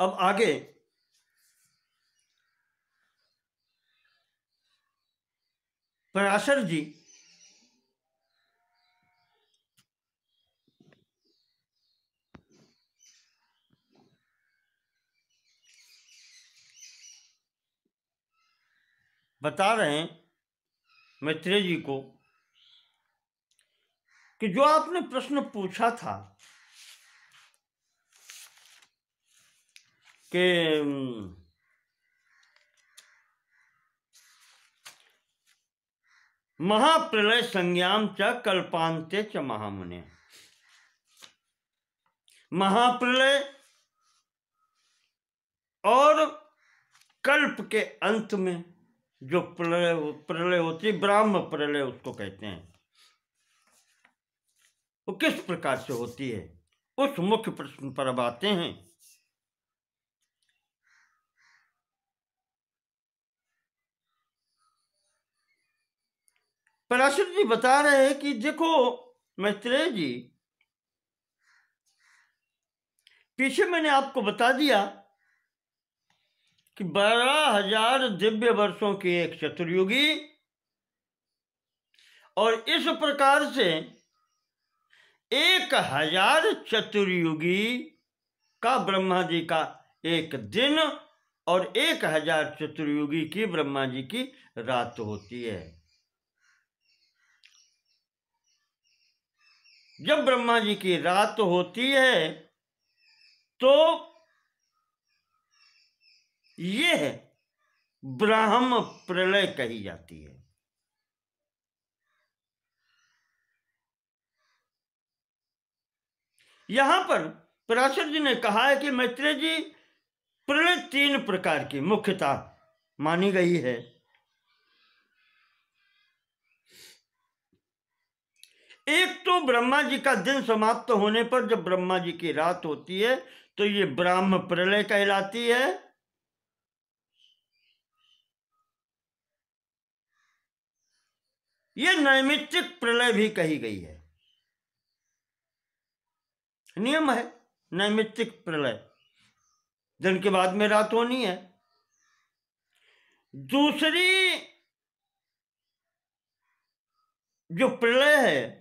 अब आगे पराशर जी बता रहे हैं मैत्रेय जी को कि जो आपने प्रश्न पूछा था कि महाप्रलय संज्ञाम च कल्पांते च महामुने, महाप्रलय और कल्प के अंत में जो प्रलय होती है, ब्राह्म प्रलय उसको कहते हैं, वो किस प्रकार से होती है, उस मुख्य प्रश्न पर अब आते हैं। पराशर जी बता रहे हैं कि देखो मैत्रेय जी, पीछे मैंने आपको बता दिया कि 12,000 दिव्य वर्षों की एक चतुर्युगी, और इस प्रकार से 1,000 चतुर्युगी का ब्रह्मा जी का एक दिन और 1,000 चतुर्युगी की ब्रह्मा जी की रात होती है। जब ब्रह्मा जी की रात होती है तो यह ब्राह्म प्रलय कही जाती है। यहां पर पराशर जी ने कहा है कि मैत्रेय जी, प्रलय 3 प्रकार की मुख्यतः मानी गई है। एक तो ब्रह्मा जी का दिन समाप्त होने पर जब ब्रह्मा जी की रात होती है तो ये ब्राह्म प्रलय कहलाती है। ये नैमित्तिक प्रलय भी कही गई है, नियम है नैमित्तिक प्रलय, दिन के बाद में रात होनी है। दूसरी जो प्रलय है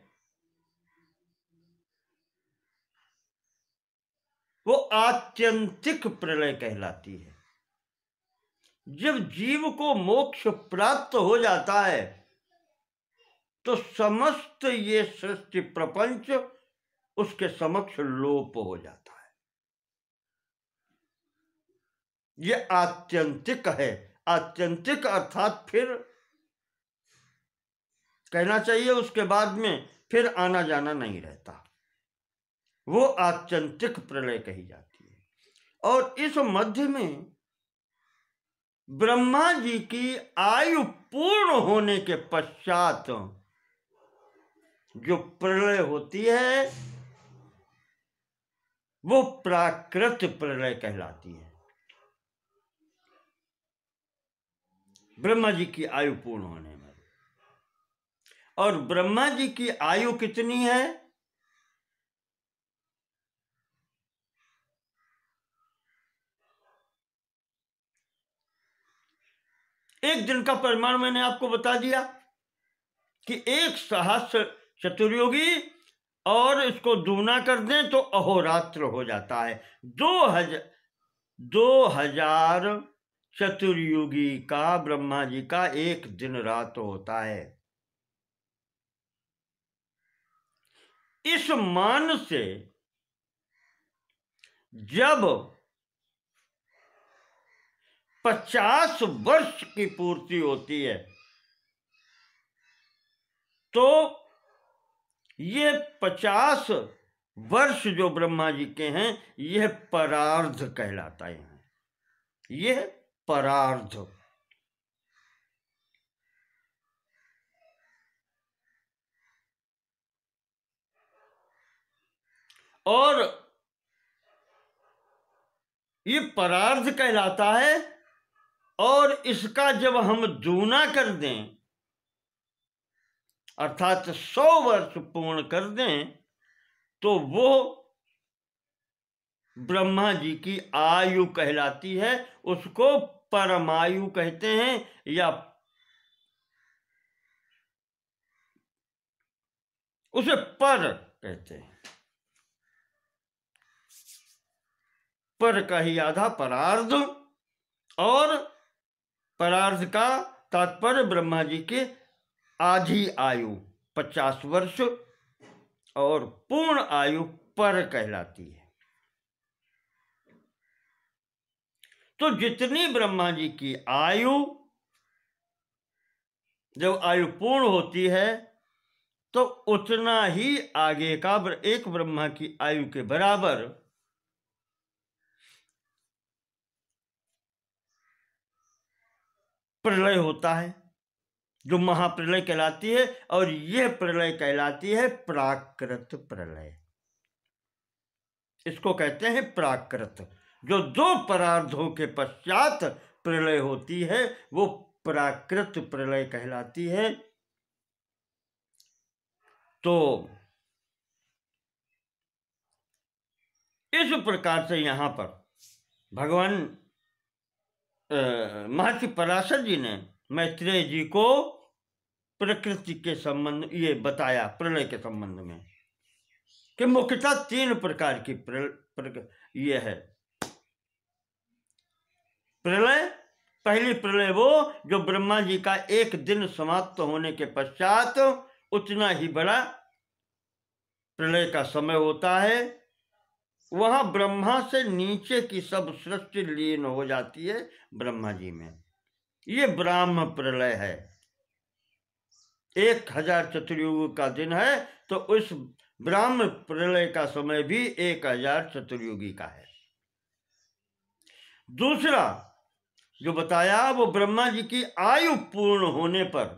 वो आत्यंतिक प्रलय कहलाती है। जब जीव को मोक्ष प्राप्त हो जाता है तो समस्त ये सृष्टि प्रपंच उसके समक्ष लोप हो जाता है। ये आत्यंतिक है। आत्यंतिक अर्थात फिर कहना चाहिए उसके बाद में फिर आना जाना नहीं रहता, वो आत्यंतिक प्रलय कही जाती है। और इस मध्य में ब्रह्मा जी की आयु पूर्ण होने के पश्चात जो प्रलय होती है वो प्राकृत प्रलय कहलाती है। ब्रह्मा जी की आयु पूर्ण होने में, और ब्रह्मा जी की आयु कितनी है? एक दिन का परिमाण मैंने आपको बता दिया कि 1 सहस्र चतुर्युगी, और इसको दूना कर दें तो अहोरात्र हो जाता है। 2,000 चतुर्युगी का ब्रह्मा जी का एक दिन रात होता है। इस मान से जब 50 वर्ष की पूर्ति होती है तो ये 50 वर्ष जो ब्रह्मा जी के हैं यह परार्ध कहलाता है। यह परार्ध, और ये परार्ध कहलाता है। और इसका जब हम दूना कर दें अर्थात 100 वर्ष पूर्ण कर दें तो वो ब्रह्मा जी की आयु कहलाती है, उसको परमायु कहते हैं या उसे पर कहते हैं। पर का ही आधा परार्ध, और परार्ध का तात्पर्य ब्रह्मा जी की आधी आयु 50 वर्ष और पूर्ण आयु पर कहलाती है। तो जितनी ब्रह्मा जी की आयु, जब आयु पूर्ण होती है तो उतना ही आगे का एक ब्रह्मा की आयु के बराबर प्रलय होता है, जो महाप्रलय कहलाती है। और यह प्रलय कहलाती है प्राकृत प्रलय। इसको कहते हैं प्राकृत। जो दो परार्धों के पश्चात प्रलय होती है वो प्राकृत प्रलय कहलाती है। तो इस प्रकार से यहां पर भगवान महर्षि पराशर जी ने मैत्रेय जी को प्रकृति के संबंध ये बताया, प्रलय के संबंध में, कि मुख्यतः 3 प्रकार की ये है प्रलय। पहली प्रलय वो जो ब्रह्मा जी का एक दिन समाप्त होने के पश्चात उतना ही बड़ा प्रलय का समय होता है, वहां ब्रह्मा से नीचे की सब सृष्टि लीन हो जाती है ब्रह्मा जी में। ये ब्राह्म प्रलय है। 1000 चतुर्युग का दिन है तो उस ब्राह्म प्रलय का समय भी 1000 चतुर्युगी का है। दूसरा जो बताया वो ब्रह्मा जी की आयु पूर्ण होने पर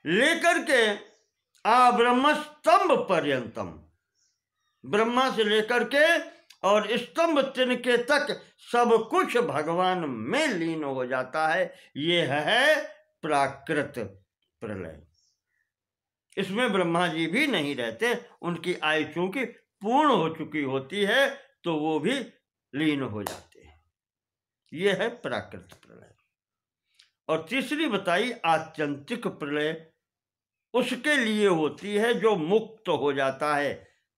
लेकर के ब्रह्म स्तंभ पर्यंतम, ब्रह्मा से लेकर के और स्तंभ तिनके तक सब कुछ भगवान में लीन हो जाता है। ये है प्राकृत प्रलय। इसमें ब्रह्मा जी भी नहीं रहते, उनकी आयु चूंकि पूर्ण हो चुकी होती है तो वो भी लीन हो जाते हैं। ये है प्राकृत प्रलय। और तीसरी बताई आत्यंतिक प्रलय, उसके लिए होती है जो मुक्त हो जाता है।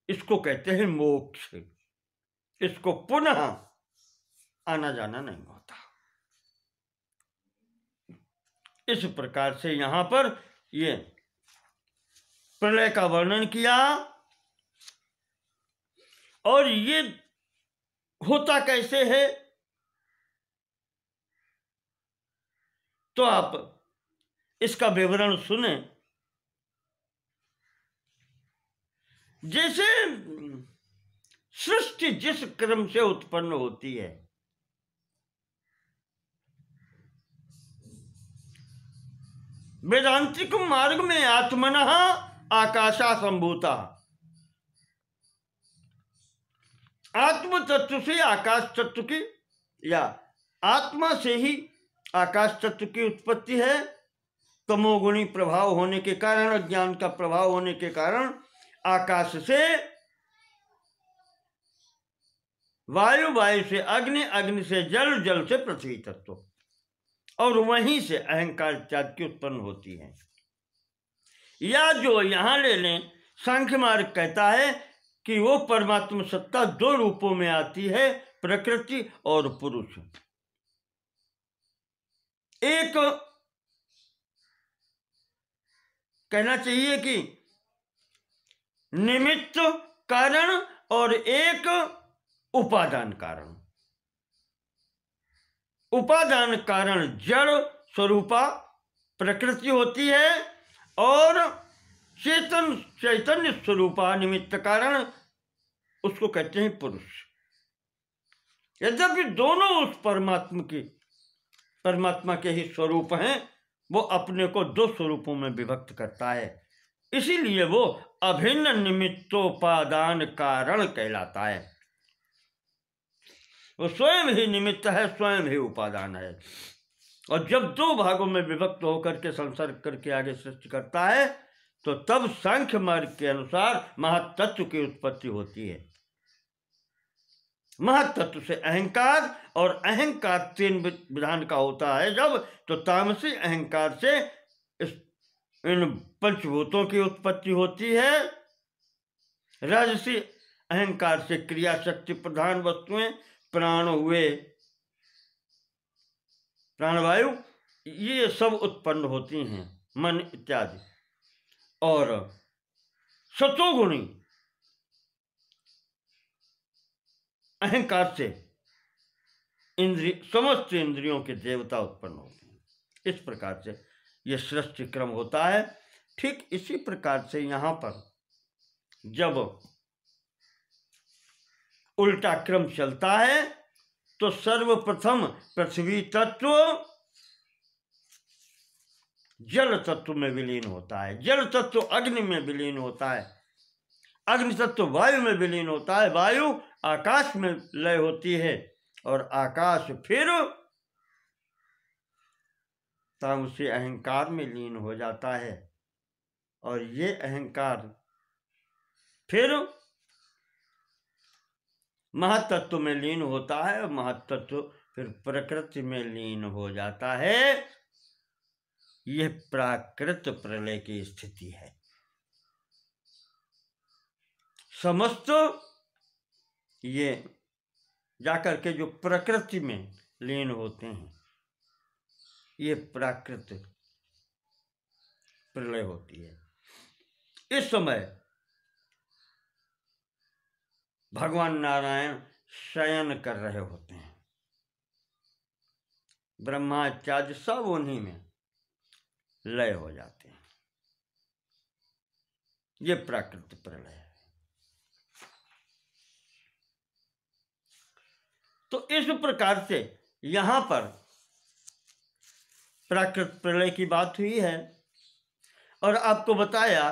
इसको कहते हैं मोक्ष। इसको पुनः आना जाना नहीं होता। इस प्रकार से यहां पर ये प्रलय का वर्णन किया। और ये होता कैसे है तो आप इसका विवरण सुने। जैसे सृष्टि जिस क्रम से उत्पन्न होती है, वेदांतिक मार्ग में आत्मनः आकाशा संभूता, आत्म तत्व से आकाश तत्व की या आत्मा से ही आकाश तत्व की उत्पत्ति है। तमोगुणी प्रभाव होने के कारण, अज्ञान का प्रभाव होने के कारण आकाश से वायु, वायु से अग्नि, अग्नि से जल, जल से पृथ्वी तत्व, और वहीं से अहंकार इत्यादि की उत्पन्न होती है। या जो यहां ले लें, सांख्य मार्ग कहता है कि वो परमात्मा सत्ता 2 रूपों में आती है, प्रकृति और पुरुष। एक कहना चाहिए कि निमित्त कारण और एक उपादान कारण। उपादान कारण जड़ स्वरूपा प्रकृति होती है और चेतन चैतन्य स्वरूपा निमित्त कारण उसको कहते हैं पुरुष। यद्यपि दोनों उस परमात्मा के ही स्वरूप हैं, वो अपने को 2 स्वरूपों में विभक्त करता है। इसीलिए वो अभिन्न निमित्तोपादान कारण कहलाता है। वो स्वयं ही निमित्त है, स्वयं ही उपादान है। और जब 2 भागों में विभक्त होकर के संसर्ग करके आगे सृष्टि करता है तो तब सांख्य मार्ग के अनुसार महातत्व की उत्पत्ति होती है। महातत्व से अहंकार, और अहंकार 3 विधान का होता है जब, तो तामसी अहंकार से इन पंचभूतों की उत्पत्ति होती है। राजसी अहंकार से क्रिया शक्ति प्रधान वस्तुएं, प्राण हुए, प्राणवायु, ये सब उत्पन्न होती हैं, मन इत्यादि। और सतोगुणी अहंकार से समस्त इंद्रियों के देवता उत्पन्न होते हैं। इस प्रकार से यह सृष्टि क्रम होता है। ठीक इसी प्रकार से यहाँ पर जब उल्टा क्रम चलता है तो सर्वप्रथम पृथ्वी तत्व जल तत्व में विलीन होता है, जल तत्व अग्नि में विलीन होता है, अग्नि तत्व वायु में विलीन होता है, वायु आकाश में लय होती है, और आकाश फिर तामसी अहंकार में लीन हो जाता है, और ये अहंकार फिर महातत्व में लीन होता है, और महातत्व फिर प्रकृति में लीन हो जाता है। यह प्राकृत प्रलय की स्थिति है। समस्त ये जाकर के जो प्रकृति में लीन होते हैं, ये प्राकृत प्रलय होती है। इस समय भगवान नारायण शयन कर रहे होते हैं, ब्रह्मा इत्यादि सब उन्हीं में लय हो जाते हैं। ये प्राकृतिक प्रलय है। तो इस प्रकार से यहां पर प्राकृतिक प्रलय की बात हुई है, और आपको बताया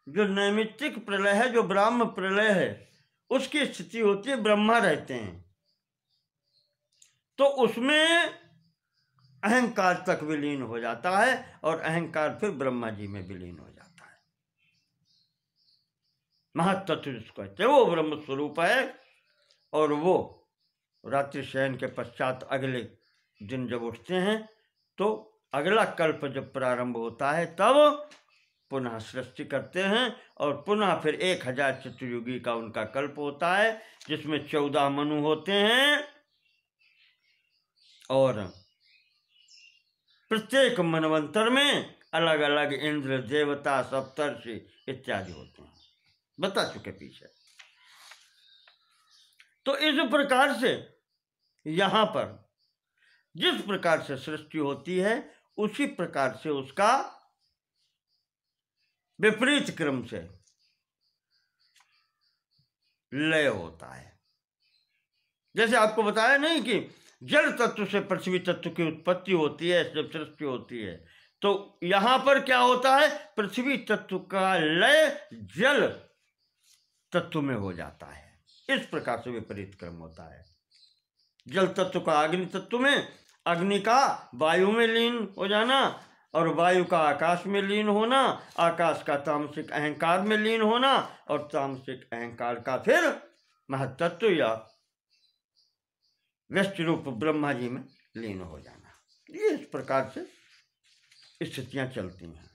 जो नैमित्तिक प्रलय है, जो ब्रह्म प्रलय है, उसकी स्थिति होती है ब्रह्मा रहते हैं, तो उसमें अहंकार तक विलीन हो जाता है, और अहंकार फिर ब्रह्मा जी में विलीन हो जाता है। महातत्व जिसको कहते हैं वो ब्रह्म स्वरूप है, और वो रात्रि शयन के पश्चात अगले दिन जब उठते हैं तो अगला कल्प जब प्रारंभ होता है तब पुनः सृष्टि करते हैं, और पुनः फिर 1000 चतुर्युगी का उनका कल्प होता है, जिसमें 14 मनु होते हैं, और प्रत्येक मनवंतर में अलग अलग इंद्र, देवता, सप्तर्षि इत्यादि होते हैं, बता चुके पीछे। तो इस प्रकार से यहाँ पर जिस प्रकार से सृष्टि होती है, उसी प्रकार से उसका विपरीत क्रम से लय होता है। जैसे आपको बताया नहीं कि जल तत्व से पृथ्वी तत्व की उत्पत्ति होती है, जब सृष्टि होती है, तो यहां पर क्या होता है, पृथ्वी तत्व का लय जल तत्व में हो जाता है। इस प्रकार से विपरीत क्रम होता है। जल तत्व का अग्नि तत्व में, अग्नि का वायु में लीन हो जाना, और वायु का आकाश में लीन होना, आकाश का तामसिक अहंकार में लीन होना, और तामसिक अहंकार का फिर महत्त्व या व्यष्टि रूप ब्रह्मा जी में लीन हो जाना। ये इस प्रकार से स्थितियां चलती हैं।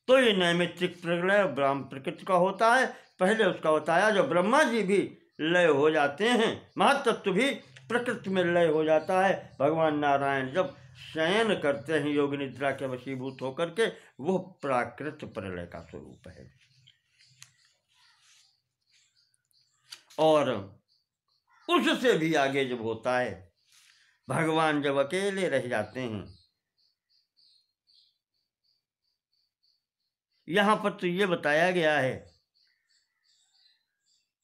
तो ये नैमित्तिक प्रलय ब्रह्म प्रकृति का होता है। पहले उसका बताया जो ब्रह्मा जी भी लय हो जाते हैं, महत्त्व भी प्रकृति में लय हो जाता है। भगवान नारायण जब शयन करते हैं योग निद्रा के वशीभूत होकर के, वो प्राकृत प्रलय का स्वरूप है। और उससे भी आगे जब होता है, भगवान जब अकेले रह जाते हैं, यहां पर तो ये बताया गया है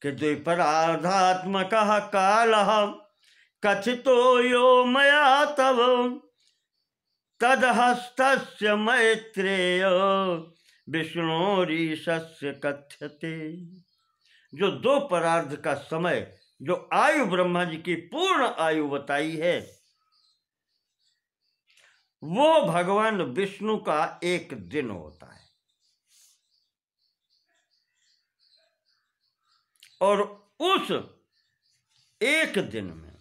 कि द्विपराधात्मक काल कथितो यो मया तव तदहस्तस्य मैत्रेय विष्णोरीशस्य कथ्यते। जो 2 परार्ध का समय, जो आयु ब्रह्मा जी की पूर्ण आयु बताई है, वो भगवान विष्णु का 1 दिन होता है। और उस एक दिन में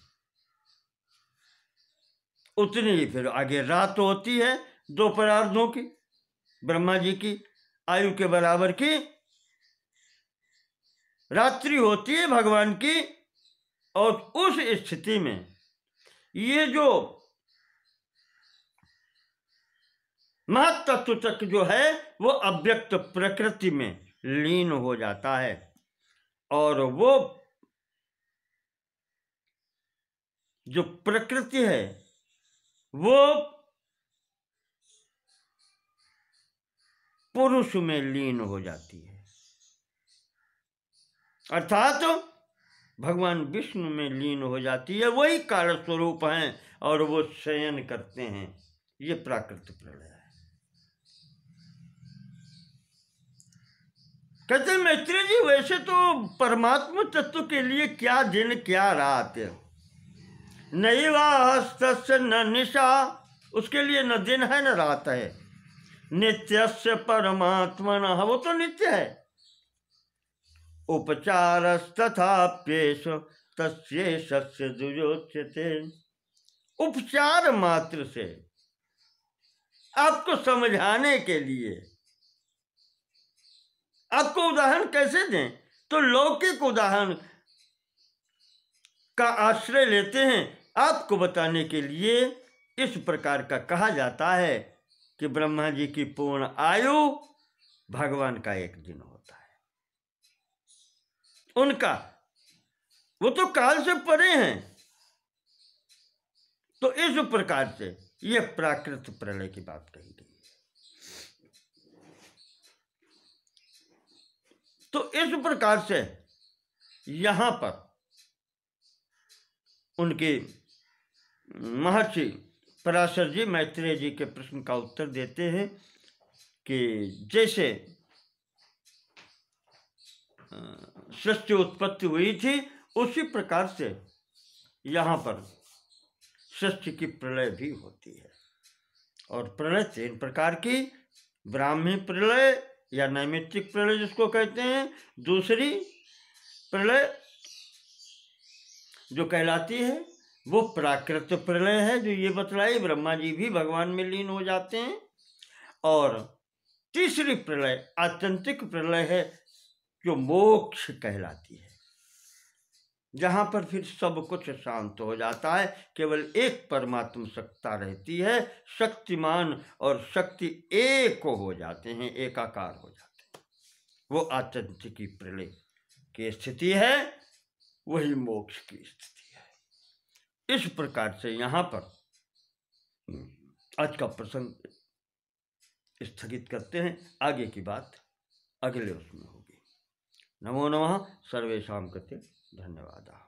उतनी ही फिर आगे रात होती है 2 परार्धों की, ब्रह्मा जी की आयु के बराबर की रात्रि होती है भगवान की। और उस स्थिति में ये जो महत्तत्व तक जो है वो अव्यक्त प्रकृति में लीन हो जाता है और वो जो प्रकृति है वो पुरुष में लीन हो जाती है, अर्थात भगवान विष्णु में लीन हो जाती है। वही कारण स्वरूप हैं और वो शयन करते हैं। ये प्राकृतिक प्रलय है। कहते हैं मैत्रेय जी, वैसे तो परमात्मा तत्व के लिए क्या दिन क्या रात, नैवास्तस्य न निशा, उसके लिए न दिन है न रात है। नित्यस्य परमात्मनः, वो तो नित्य है। उपचारस्तथाप्येष तस्येषस्य दुर्योच्यते, उपचार मात्र से आपको समझाने के लिए, आपको उदाहरण कैसे दें, तो लौकिक उदाहरण का आश्रय लेते हैं आपको बताने के लिए। इस प्रकार का कहा जाता है कि ब्रह्मा जी की पूर्ण आयु भगवान का एक दिन होता है। उनका वो तो काल से परे हैं। तो इस प्रकार से ये प्राकृत प्रलय की बात कही गई है। तो इस प्रकार से यहां पर उनके महर्षि पराशर जी मैत्रेय जी के प्रश्न का उत्तर देते हैं कि जैसे सृष्टि उत्पत्ति हुई थी उसी प्रकार से यहाँ पर सृष्टि की प्रलय भी होती है। और प्रलय 3 प्रकार की, ब्राह्मी प्रलय या नैमित्तिक प्रलय जिसको कहते हैं, दूसरी प्रलय जो कहलाती है वो प्राकृत प्रलय है, जो ये बतलाई ब्रह्मा जी भी भगवान में लीन हो जाते हैं। और तीसरी प्रलय आत्यंतिक प्रलय है जो मोक्ष कहलाती है, जहां पर फिर सब कुछ शांत हो जाता है, केवल एक परमात्म सत्ता रहती है, शक्तिमान और शक्ति एक हो जाते हैं, एकाकार हो जाते हैं। वो आत्यंतिकी प्रलय की स्थिति है, वही मोक्ष की स्थिति है। इस प्रकार से यहाँ पर आज का प्रसंग स्थगित करते हैं। आगे की बात अगले उसमें होगी। नमो नमः, सर्वेषां कृते धन्यवादः।